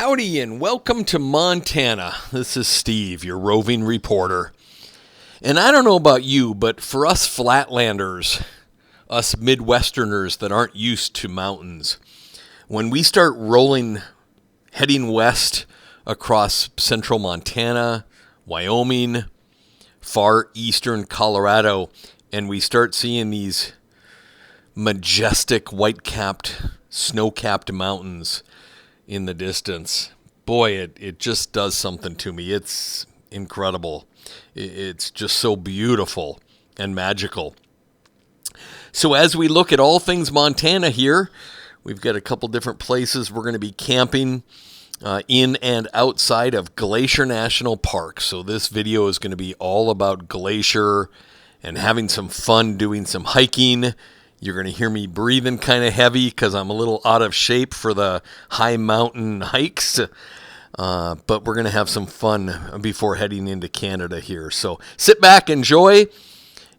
Howdy and welcome to Montana. This is Steve, your roving reporter. And I don't know about you, but for us flatlanders, us Midwesterners that aren't used to mountains, when we start heading west across central Montana, Wyoming, far eastern Colorado, and we start seeing these majestic white-capped, snow-capped mountains in the distance, boy, it just does something to me. It's incredible. It's just so beautiful and magical. So as we look at all things Montana here, we've got a couple different places we're going to be camping in and outside of Glacier National Park. So this video is going to be all about Glacier and having some fun doing some hiking. You're going to hear me breathing kind of heavy because I'm a little out of shape for the high mountain hikes. But we're going to have some fun before heading into Canada here. So sit back, enjoy,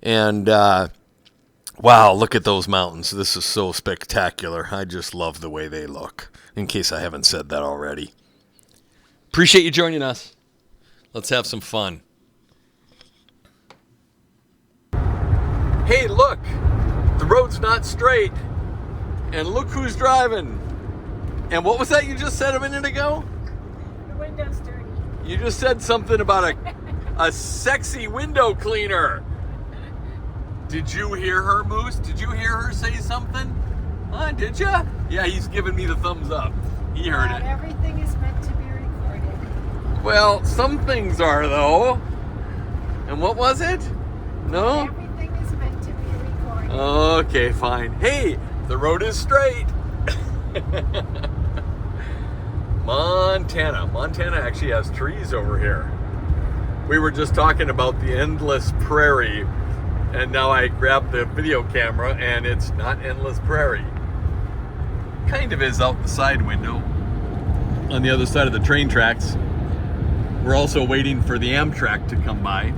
and wow, look at those mountains. This is so spectacular. I just love the way they look, in case I haven't said that already. Appreciate you joining us. Let's have some fun. Hey, look. The road's not straight, and look who's driving. And what was that you just said a minute ago? The window's dirty. You just said something about a sexy window cleaner. Did you hear her, Moose? Did you hear her say something? Did ya? Yeah, he's giving me the thumbs up. He heard it. Everything is meant to be recorded. Well, some things are, though. And what was it? No? Everything is meant to be recorded. Okay, fine. Hey, the road is straight. Montana. Montana actually has trees over here. We were just talking about the endless prairie, and now I grabbed the video camera, and it's not endless prairie. Kind of is out the side window on the other side of the train tracks. We're also waiting for the Amtrak to come by.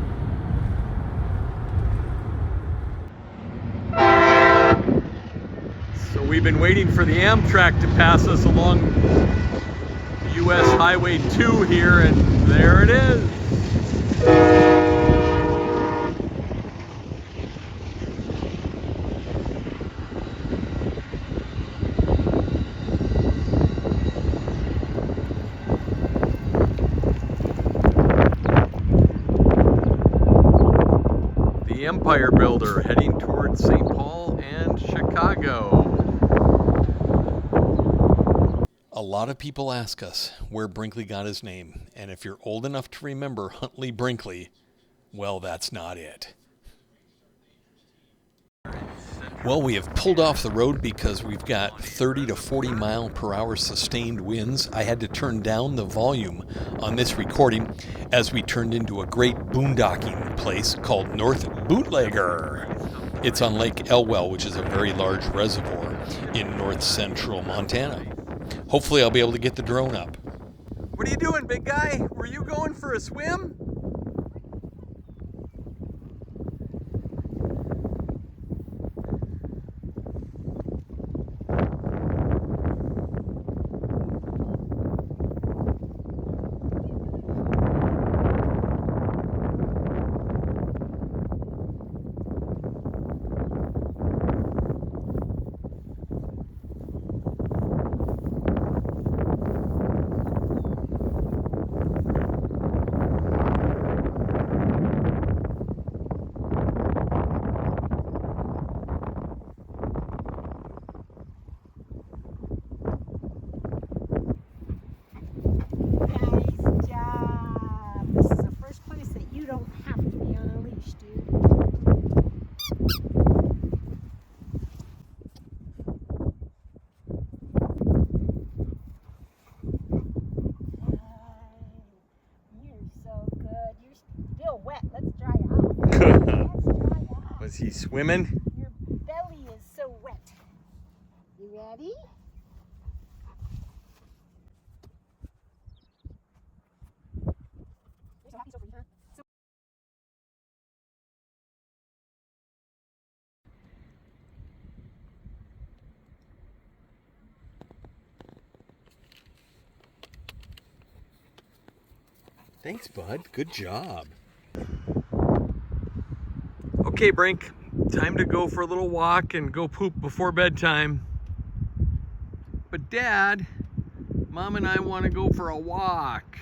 So we've been waiting for the Amtrak to pass us along US Highway 2 here, and there it is. The Empire Builder heading towards St. Paul and Chicago. A lot of people ask us where Brinkley got his name, and if you're old enough to remember Huntley Brinkley, well, that's not it. Well, we have pulled off the road because we've got 30 to 40 mile per hour sustained winds. I had to turn down the volume on this recording as we turned into a great boondocking place called North Bootlegger. It's on Lake Elwell, which is a very large reservoir in north central Montana. Hopefully I'll be able to get the drone up. What are you doing, big guy? Were you going for a swim? Was he swimming? Your belly is so wet. You ready? Thanks, bud. Good job. Okay, Brink. Time to go for a little walk and go poop before bedtime. But Dad, Mom and I want to go for a walk.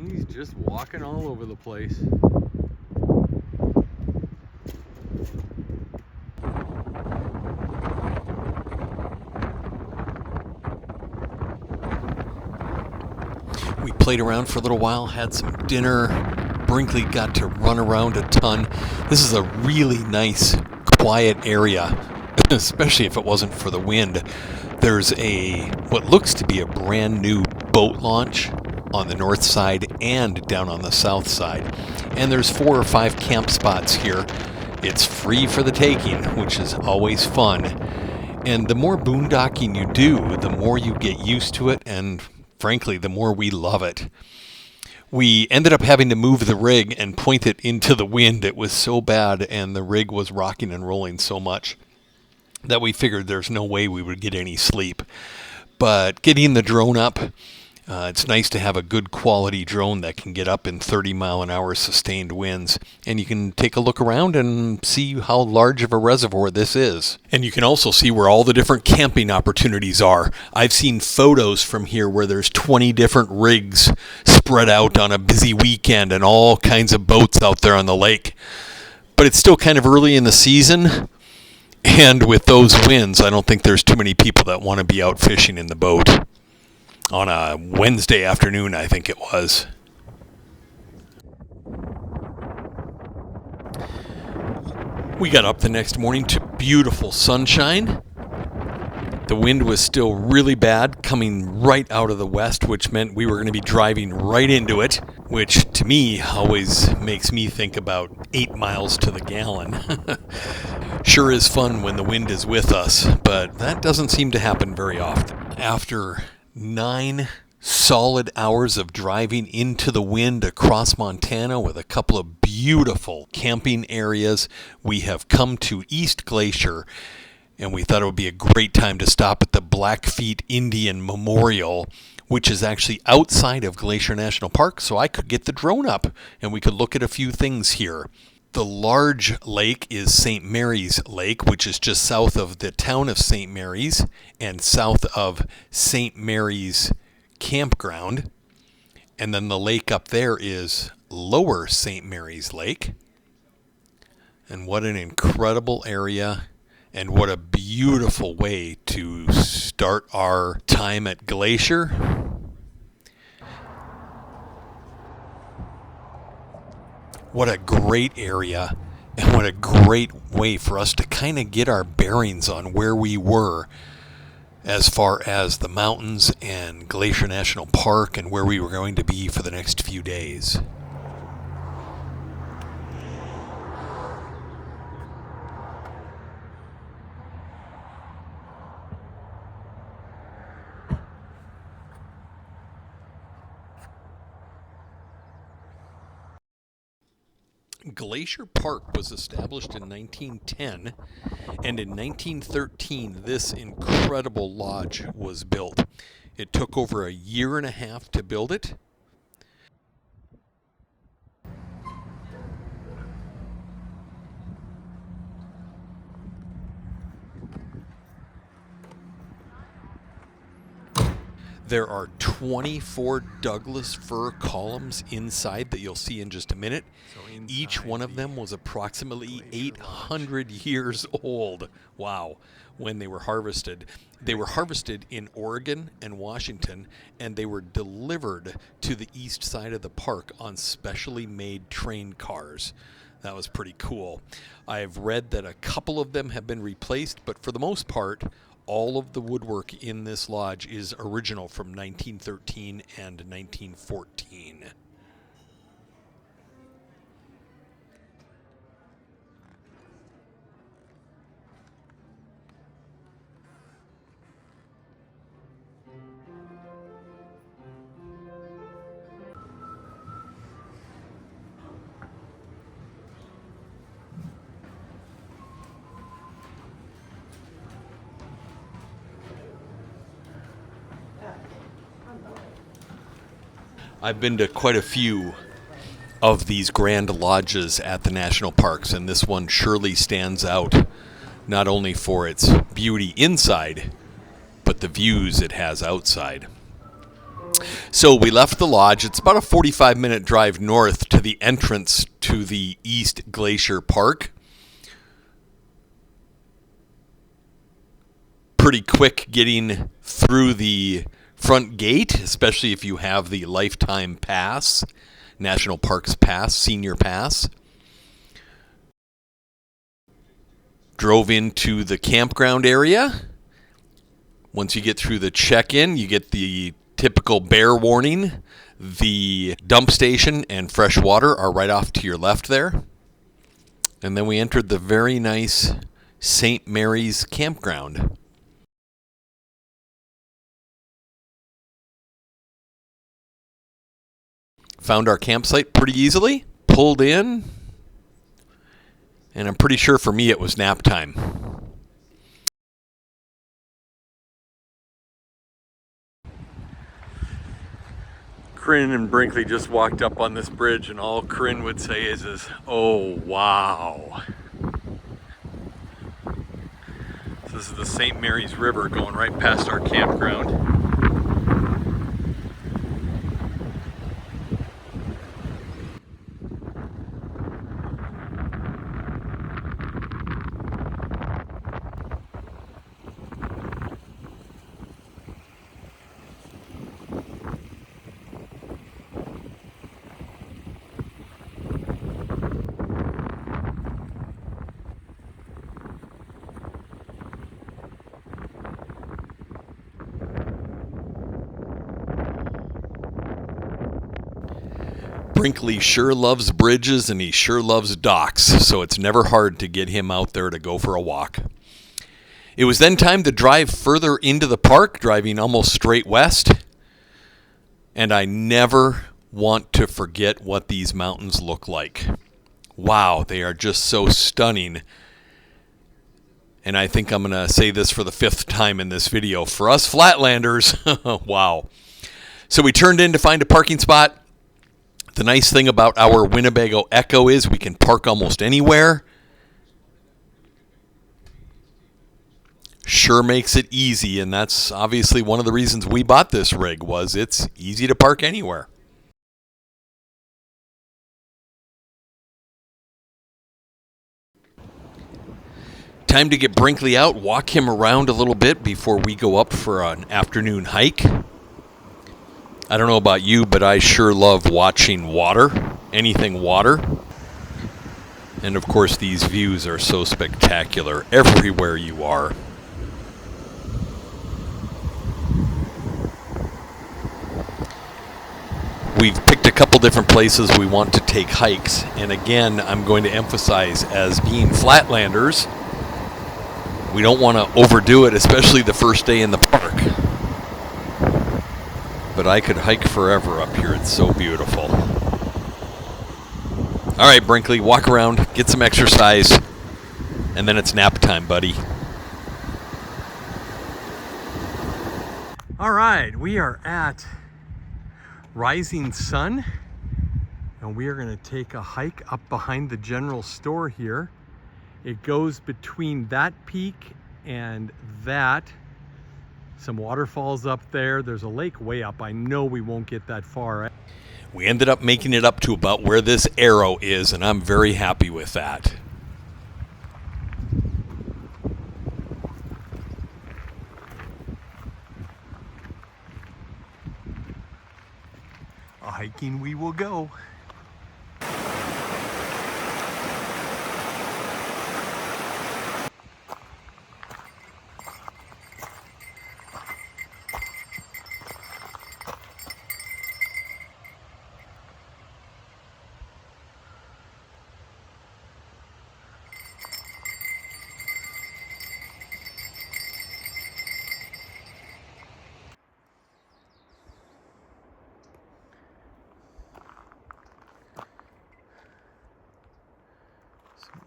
He's just walking all over the place. We played around for a little while, had some dinner. Brinkley got to run around a ton. This is a really nice, quiet area, especially if it wasn't for the wind. There's what looks to be a brand new boat launch on the north side and down on the south side. And there's 4 or 5 camp spots here. It's free for the taking, which is always fun. And the more boondocking you do, the more you get used to it, and frankly, the more we love it. We ended up having to move the rig and point it into the wind. It was so bad, and the rig was rocking and rolling so much that we figured there's no way we would get any sleep. But getting the drone up, it's nice to have a good quality drone that can get up in 30-mile-an-hour sustained winds. And you can take a look around and see how large of a reservoir this is. And you can also see where all the different camping opportunities are. I've seen photos from here where there's 20 different rigs spread out on a busy weekend and all kinds of boats out there on the lake. But it's still kind of early in the season. And with those winds, I don't think there's too many people that want to be out fishing in the boat. On a Wednesday afternoon, I think it was. We got up the next morning to beautiful sunshine. The wind was still really bad, coming right out of the west, which meant we were going to be driving right into it, which to me always makes me think about 8 miles to the gallon. Sure is fun when the wind is with us, but that doesn't seem to happen very often. After 9 solid hours of driving into the wind across Montana with a couple of beautiful camping areas, we have come to East Glacier, and we thought it would be a great time to stop at the Blackfeet Indian Memorial, which is actually outside of Glacier National Park, so I could get the drone up and we could look at a few things here. The large lake is St. Mary's Lake, which is just south of the town of St. Mary's and south of St. Mary's Campground. And then the lake up there is Lower St. Mary's Lake. And what an incredible area, and what a beautiful way to start our time at Glacier. What a great area, and what a great way for us to kind of get our bearings on where we were as far as the mountains and Glacier National Park and where we were going to be for the next few days. Glacier Park was established in 1910, and in 1913 this incredible lodge was built. It took over a year and a half to build it. There are 24 Douglas fir columns inside that you'll see in just a minute. Each one of them was approximately 800 years old. Wow, when they were harvested. They were harvested in Oregon and Washington, and they were delivered to the east side of the park on specially made train cars. That was pretty cool. I've read that a couple of them have been replaced, but for the most part, all of the woodwork in this lodge is original from 1913 and 1914. I've been to quite a few of these grand lodges at the national parks, and this one surely stands out, not only for its beauty inside, but the views it has outside. So we left the lodge. It's about a 45-minute drive north to the entrance to the East Glacier Park. Pretty quick getting through the front gate, especially if you have the lifetime pass, National Parks Pass, Senior Pass. Drove into the campground area. Once you get through the check-in, you get the typical bear warning. The dump station and fresh water are right off to your left there. And then we entered the very nice St. Mary's campground. Found our campsite pretty easily, pulled in, and I'm pretty sure for me it was nap time. Corinne and Brinkley just walked up on this bridge, and all Corinne would say is oh, wow. So this is the St. Mary's River going right past our campground. Brinkley sure loves bridges and he sure loves docks, so it's never hard to get him out there to go for a walk. It was then time to drive further into the park, driving almost straight west. And I never want to forget what these mountains look like. Wow, they are just so stunning. And I think I'm going to say this for the 5th time in this video. For us Flatlanders, wow. So we turned in to find a parking spot. The nice thing about our Winnebago EKKO is we can park almost anywhere. Sure makes it easy, and that's obviously one of the reasons we bought this rig, was it's easy to park anywhere. Time to get Brinkley out, walk him around a little bit before we go up for an afternoon hike. I don't know about you, but I sure love watching water, anything water. And of course, these views are so spectacular everywhere you are. We've picked a couple different places we want to take hikes. And again, I'm going to emphasize, as being Flatlanders, we don't want to overdo it, especially the first day in the park. But I could hike forever up here. It's so beautiful. All right, Brinkley, walk around, get some exercise, and then it's nap time, buddy. All right, we are at Rising Sun, and we are going to take a hike up behind the general store here. It goes between that peak and that. Some waterfalls up there. There's a lake way up. I know we won't get that far. We ended up making it up to about where this arrow is, and I'm very happy with that. Hiking we will go.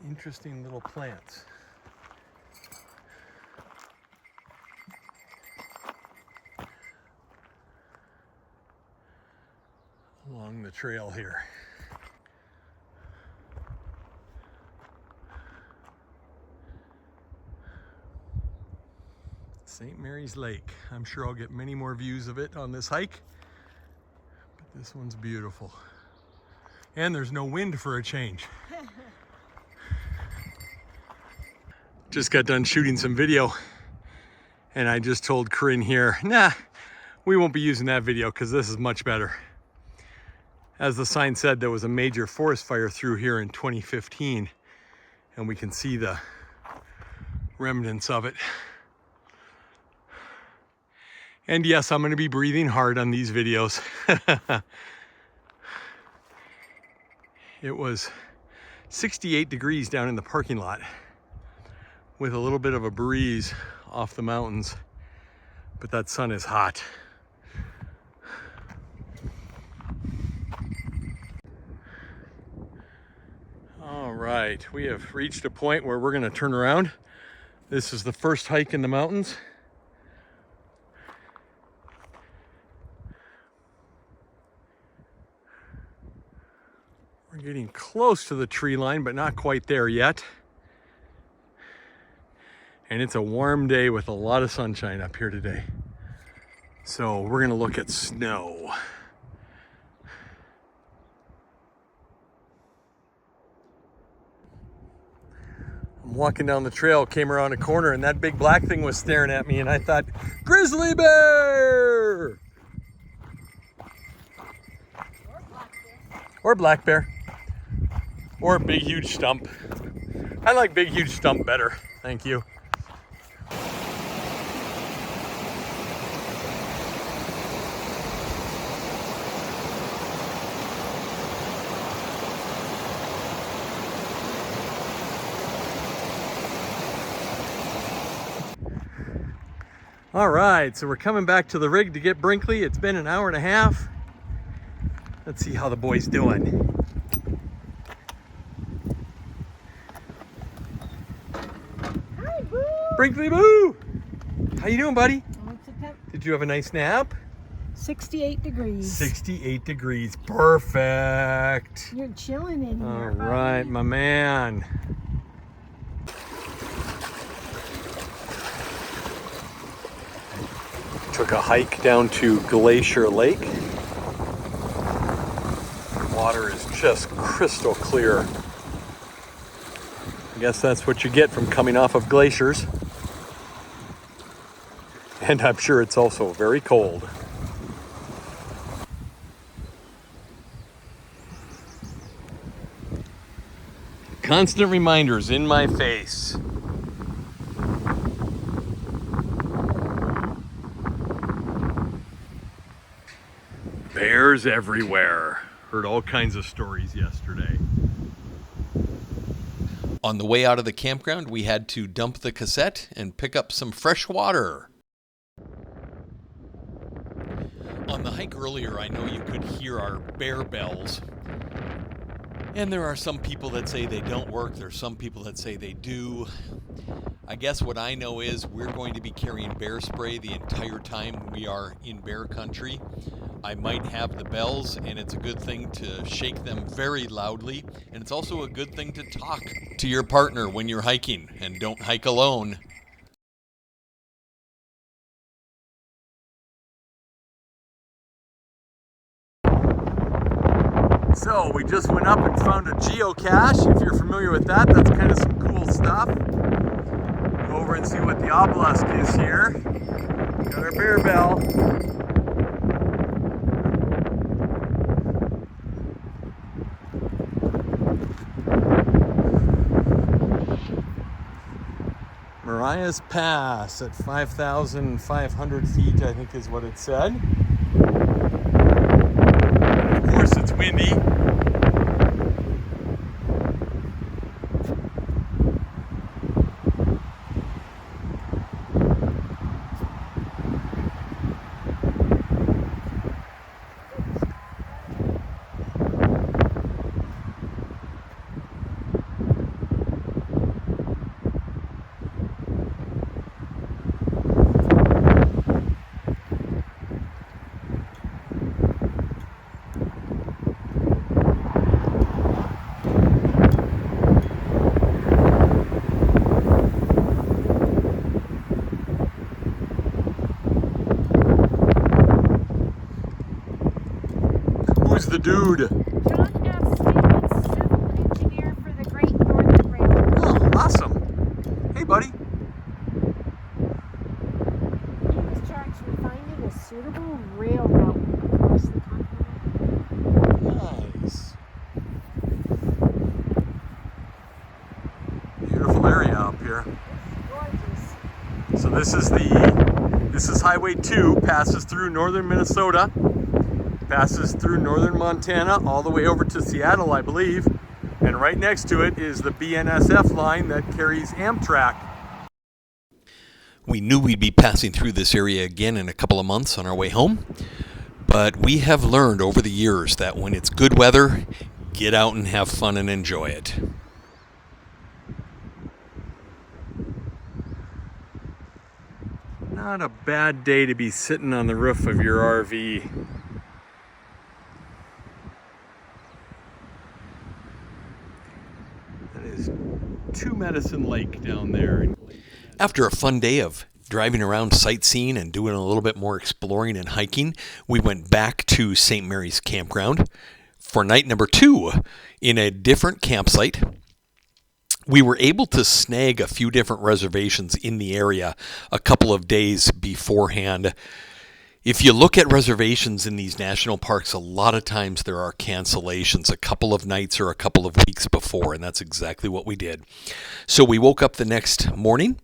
Interesting little plants. trail here. St. Mary's Lake. I'm sure I'll get many more views of it on this hike, but this one's beautiful. And there's no wind for a change. Just got done shooting some video, and I just told Corinne here, nah, we won't be using that video because this is much better. As the sign said, there was a major forest fire through here in 2015, and we can see the remnants of it. And yes, I'm going to be breathing hard on these videos. It was 68 degrees down in the parking lot with a little bit of a breeze off the mountains, but that sun is hot. All right, we have reached a point where we're going to turn around. This is the first hike in the mountains. We're getting close to the tree line, but not quite there yet. And it's a warm day with a lot of sunshine up here today. So we're gonna look at snow. I'm walking down the trail, came around a corner, and that big black thing was staring at me, and I thought, grizzly bear! Or black bear. Or a big, huge stump. I like big, huge stump better. Thank you. All right, so we're coming back to the rig to get Brinkley. It's been an hour and a half. Let's see how the boy's doing. Hi, Boo! Brinkley Boo! How you doing, buddy? What's the temp? Did you have a nice nap? 68 degrees. 68 degrees, perfect. You're chilling in here. All right, my man. Took a hike down to Glacier Lake. Water is just crystal clear. I guess that's what you get from coming off of glaciers. And I'm sure it's also very cold. Constant reminders in my face. Bears everywhere. Heard all kinds of stories yesterday. On the way out of the campground, we had to dump the cassette and pick up some fresh water. On the hike earlier, I know you could hear our bear bells. And there are some people that say they don't work. There's some people that say they do. I guess what I know is we're going to be carrying bear spray the entire time we are in bear country. I might have the bells, and it's a good thing to shake them very loudly. And it's also a good thing to talk to your partner when you're hiking, and don't hike alone. So we just went up and found a geocache. If you're familiar with that, that's kind of some cool stuff. Go over and see what the obelisk is here. Got our bear bell. Mariah's Pass at 5,500 feet, I think is what it said. Of course, it's windy. buddy? He was charged with finding a suitable rail route across the continent. Nice. Beautiful area up here. Gorgeous. So this is Highway 2, passes through northern Minnesota, passes through northern Montana, all the way over to Seattle, I believe. And right next to it is the BNSF line that carries Amtrak. We knew we'd be passing through this area again in a couple of months on our way home, but we have learned over the years that when it's good weather, get out and have fun and enjoy it. Not a bad day to be sitting on the roof of your RV. That is Two Medicine Lake down there. After a fun day of driving around sightseeing and doing a little bit more exploring and hiking, we went back to St. Mary's Campground for night number 2 in a different campsite. We were able to snag a few different reservations in the area a couple of days beforehand. If you look at reservations in these national parks, a lot of times there are cancellations a couple of nights or a couple of weeks before, and that's exactly what we did. So we woke up the next morning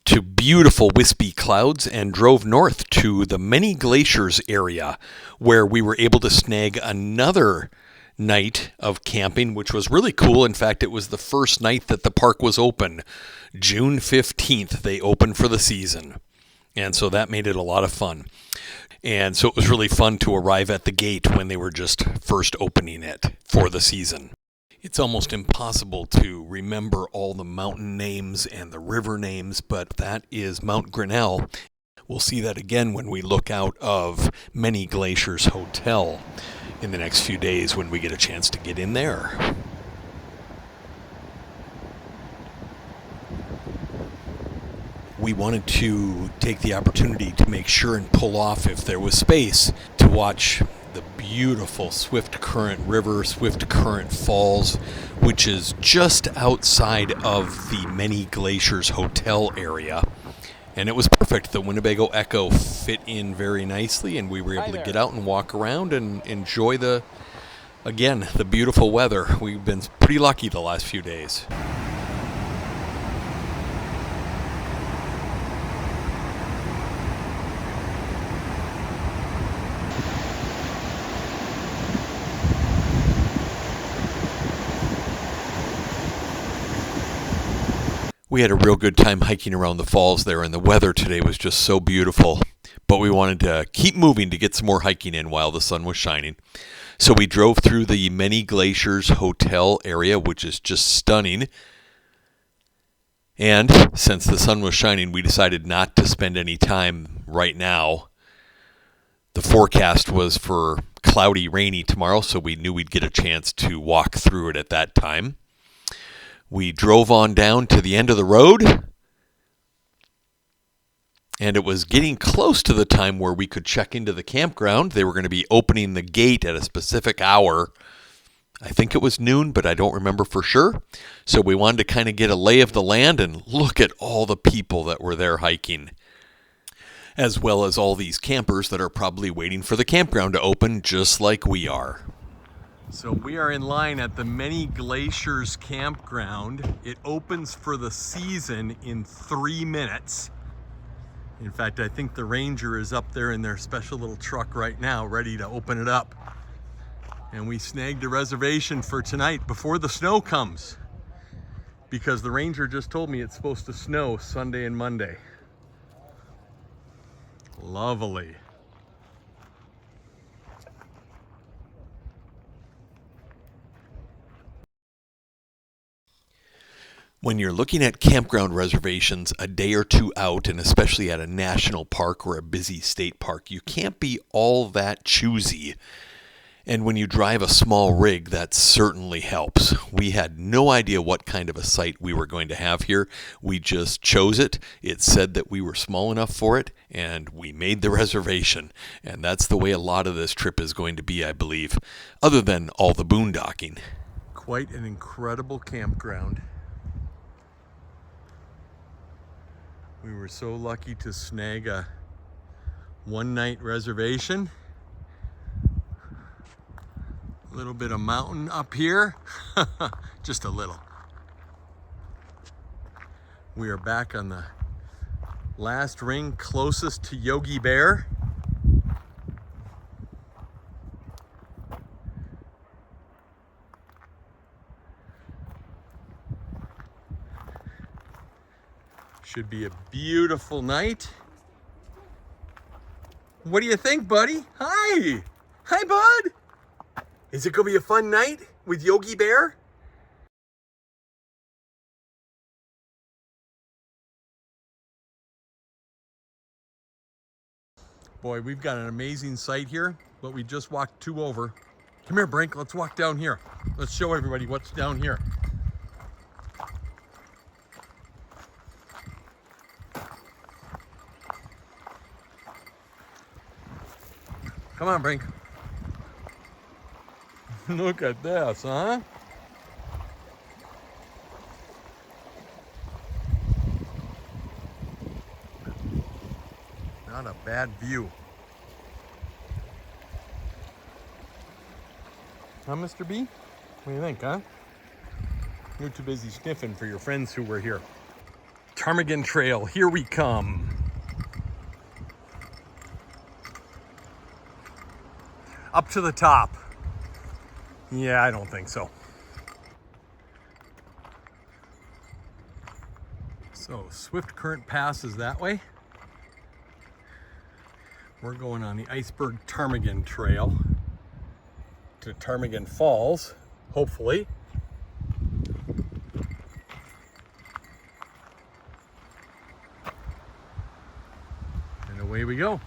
to beautiful wispy clouds and drove north to the Many Glaciers area, where we were able to snag another night of camping, which was really cool. In fact, it was the first night that the park was open. June 15th, they opened for the season. And so that made it a lot of fun. And so it was really fun to arrive at the gate when they were just first opening it for the season. It's almost impossible to remember all the mountain names and the river names, but that is Mount Grinnell. We'll see that again when we look out of Many Glaciers Hotel in the next few days when we get a chance to get in there. We wanted to take the opportunity to make sure and pull off, if there was space, to watch the beautiful Swift Current River, Swift Current Falls, which is just outside of the Many Glaciers Hotel area. And it was perfect. The Winnebago EKKO fit in very nicely, and we were able to get out and walk around and enjoy the beautiful weather. We've been pretty lucky the last few days. We had a real good time hiking around the falls there, and the weather today was just so beautiful. But we wanted to keep moving to get some more hiking in while the sun was shining. So we drove through the Many Glaciers Hotel area, which is just stunning. And since the sun was shining, we decided not to spend any time right now. The forecast was for cloudy, rainy tomorrow, so we knew we'd get a chance to walk through it at that time. We drove on down to the end of the road, and it was getting close to the time where we could check into the campground. They were going to be opening the gate at a specific hour. I think it was noon, but I don't remember for sure. So we wanted to kind of get a lay of the land and look at all the people that were there hiking, as well as all these campers that are probably waiting for the campground to open just like we are. So we are in line at the Many Glaciers Campground. It opens for the season in 3 minutes. In fact, I think the ranger is up there in their special little truck right now, ready to open it up. And we snagged a reservation for tonight before the snow comes, because the ranger just told me it's supposed to snow Sunday and Monday. Lovely. When you're looking at campground reservations a day or two out, and especially at a national park or a busy state park, you can't be all that choosy. And when you drive a small rig, that certainly helps. We had no idea what kind of a site we were going to have here. We just chose it. It said that we were small enough for it, and we made the reservation. And that's the way a lot of this trip is going to be, I believe, other than all the boondocking. Quite an incredible campground. We were so lucky to snag a one-night reservation. A little bit of mountain up here, just a little. We are back on the last ring closest to Yogi Bear. Should be a beautiful night. What do you think, buddy? Hi! Hi, bud! Is it gonna be a fun night with Yogi Bear? Boy, we've got an amazing site here, but we just walked 2 over. Come here, Brink, let's walk down here. Let's show everybody what's down here. Come on, Brink. Look at this, huh? Not a bad view. Huh, Mr. B? What do you think, huh? You're too busy sniffing for your friends who were here. Ptarmigan Trail, here we come. Up to the top. Yeah, I don't think so. So, Swift Current Pass is that way. We're going on the Iceberg Ptarmigan Trail to Ptarmigan Falls, hopefully. And away we go.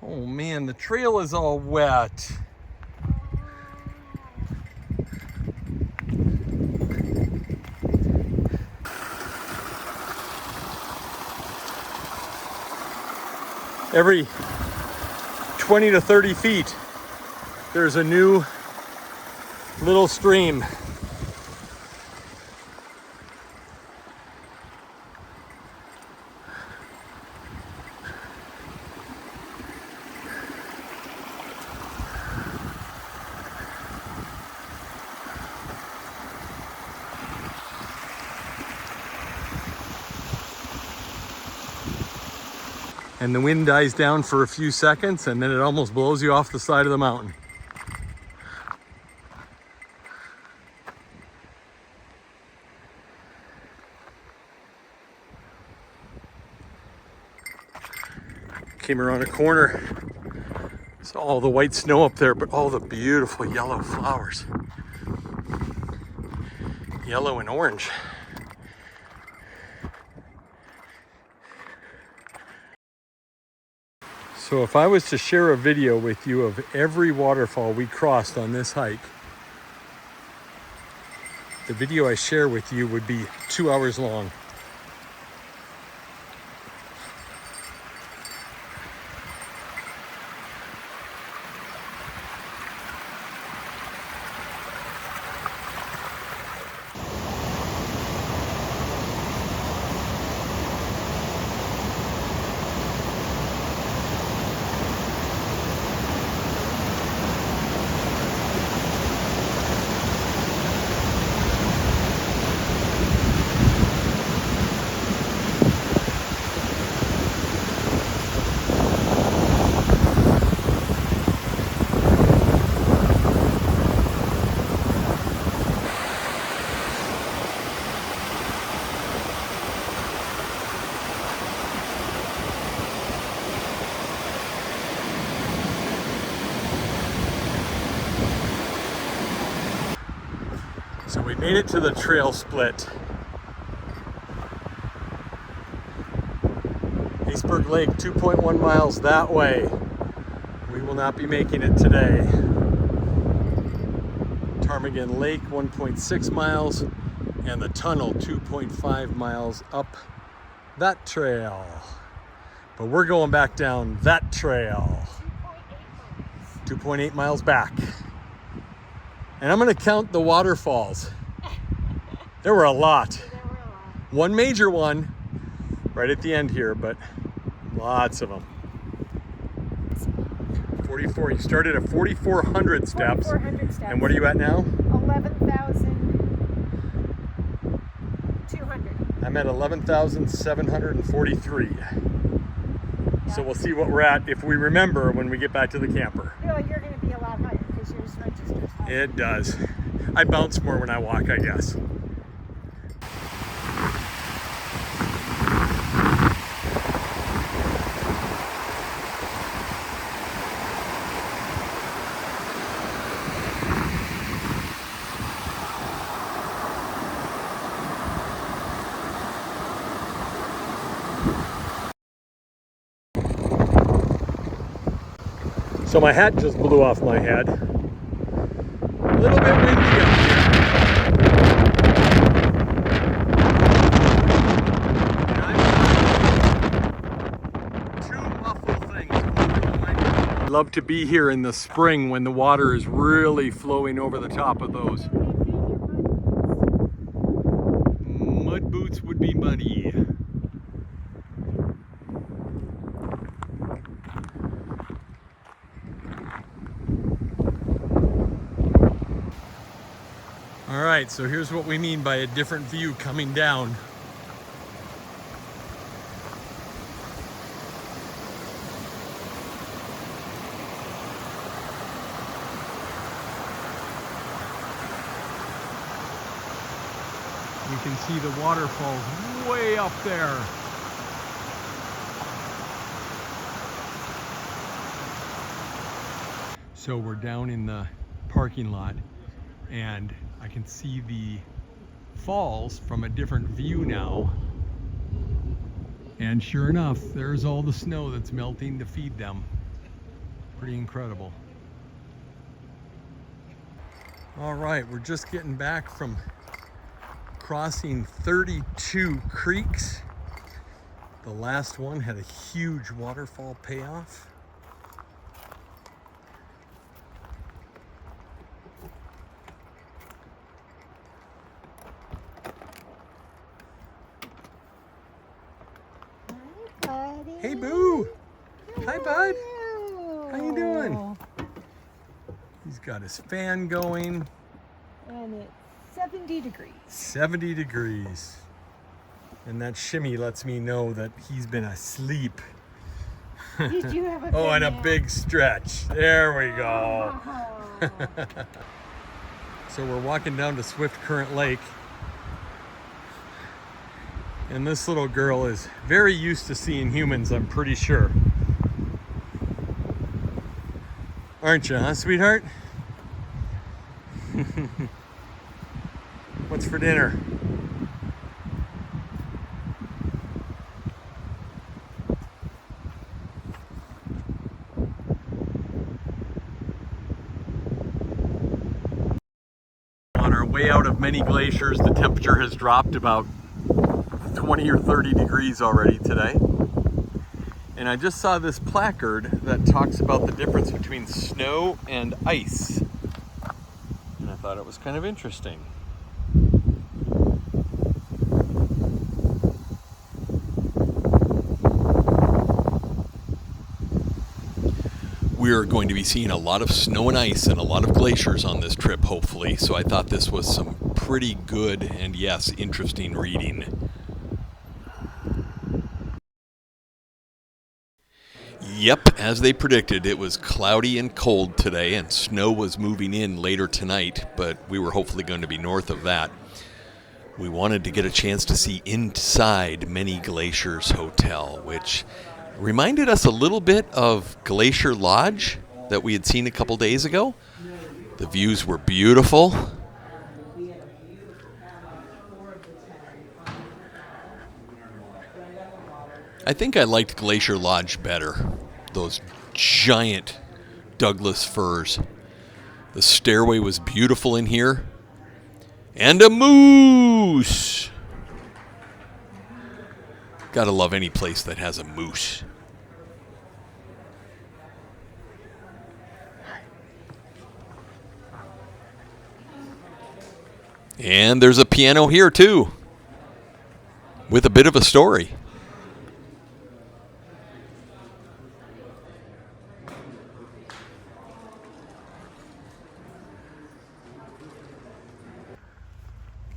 Oh man, the trail is all wet. Every 20 to 30 feet, there's a new little stream. And the wind dies down for a few seconds and then it almost blows you off the side of the mountain. Came around a corner, saw all the white snow up there, but all the beautiful yellow flowers. Yellow and orange. So if I was to share a video with you of every waterfall we crossed on this hike, the video I share with you would be 2 hours long. So we made it to the trail split. Iceberg Lake, 2.1 miles that way. We will not be making it today. Ptarmigan Lake, 1.6 miles, and the tunnel, 2.5 miles up that trail. But we're going back down that trail. 2.8 miles back. And I'm gonna count the waterfalls. There were a lot. One major one right at the end here, but lots of them. 44, you started at 4,400 steps. 4,400 steps. And what are you at now? 11,200. I'm at 11,743. So we'll see what we're at if we remember when we get back to the camper. Well, you're going to be a lot higher because yours registers higher. It does. I bounce more when I walk, I guess. So my hat just blew off my head. A little bit windy up here. And I've got two muffled things over my head. I love to be here in the spring when the water is really flowing over the top of those. Mud boots would be muddy. All right, so here's what we mean by a different view coming down. You can see the waterfalls way up there. So we're down in the parking lot and I can see the falls from a different view now. And sure enough, there's all the snow that's melting to feed them. Pretty incredible. All right, we're just getting back from crossing 32 creeks. The last one had a huge waterfall payoff. Hey, Boo! Hi, bud. How you doing? He's got his fan going. And it's 70 degrees. 70 degrees. And that shimmy lets me know that he's been asleep. Did you have a Oh, and a nap? big stretch. There we go. Oh. So we're walking down to Swift Current Lake. And this little girl is very used to seeing humans, I'm pretty sure. Aren't you, huh, sweetheart? What's for dinner? On our way out of many glaciers, the temperature has dropped about 20 or 30 degrees already today. And I just saw this placard that talks about the difference between snow and ice. And I thought it was kind of interesting. We're going to be seeing a lot of snow and ice and a lot of glaciers on this trip, hopefully. So I thought this was some pretty good and, yes, interesting reading. Yep, as they predicted, it was cloudy and cold today, and snow was moving in later tonight, but we were hopefully going to be north of that. We wanted to get a chance to see inside Many Glaciers Hotel, which reminded us a little bit of Glacier Lodge that we had seen a couple days ago. The views were beautiful. I think I liked Glacier Lodge better. Those giant Douglas firs. The stairway was beautiful in here. And a moose! Gotta love any place that has a moose. And there's a piano here too, with a bit of a story.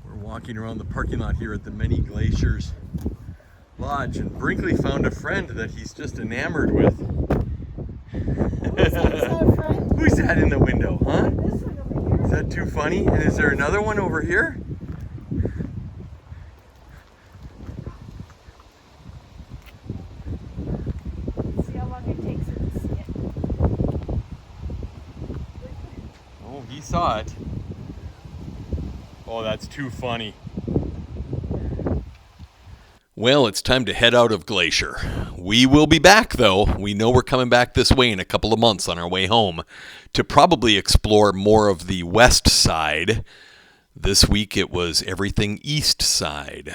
We're walking around the parking lot here at the Many Glaciers Lodge, and Brinkley found a friend that he's just enamored with. Is that a friend? Who's that in the window, huh? This one over here. Is that too funny? And is there another one over here? See how long it takes her to see it. Oh, he saw it. Oh, that's too funny. Well, it's time to head out of Glacier. We will be back, though. We know we're coming back this way in a couple of months on our way home to probably explore more of the west side. This week it was everything east side.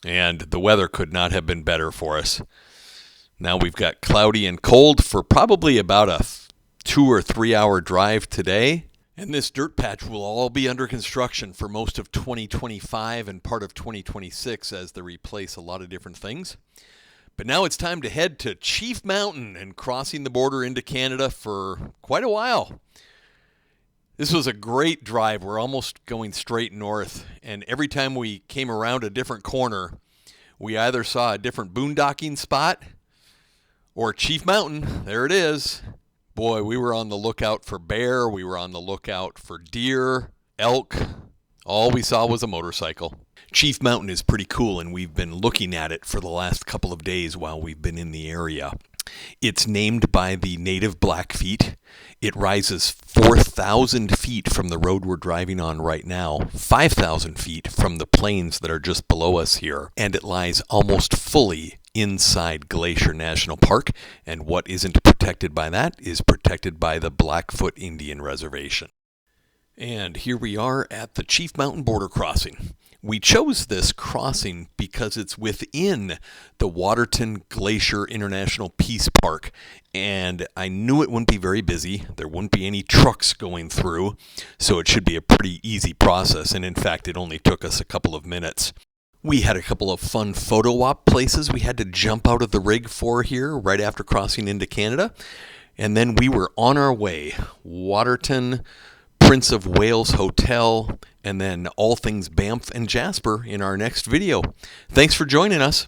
And the weather could not have been better for us. Now we've got cloudy and cold for probably about a 2 or 3 hour drive today. And this dirt patch will all be under construction for most of 2025 and part of 2026 as they replace a lot of different things. But now it's time to head to Chief Mountain and crossing the border into Canada for quite a while. This was a great drive. We're almost going straight north, and every time we came around a different corner, we either saw a different boondocking spot or Chief Mountain. There it is. Boy, we were on the lookout for bear. We were on the lookout for deer, elk. All we saw was a motorcycle. Chief Mountain is pretty cool, and we've been looking at it for the last couple of days while we've been in the area. It's named by the native Blackfeet. It rises 4,000 feet from the road we're driving on right now, 5,000 feet from the plains that are just below us here, and it lies almost fully inside Glacier National Park, and what isn't protected by that is protected by the Blackfoot Indian Reservation. And here we are at the Chief Mountain border crossing. We chose this crossing because it's within the Waterton Glacier International Peace Park, and I knew it wouldn't be very busy. There wouldn't be any trucks going through, so it should be a pretty easy process, and in fact, it only took us a couple of minutes. We had a couple of fun photo op places we had to jump out of the rig for here right after crossing into Canada. And then we were on our way. Waterton, Prince of Wales Hotel, and then all things Banff and Jasper in our next video. Thanks for joining us.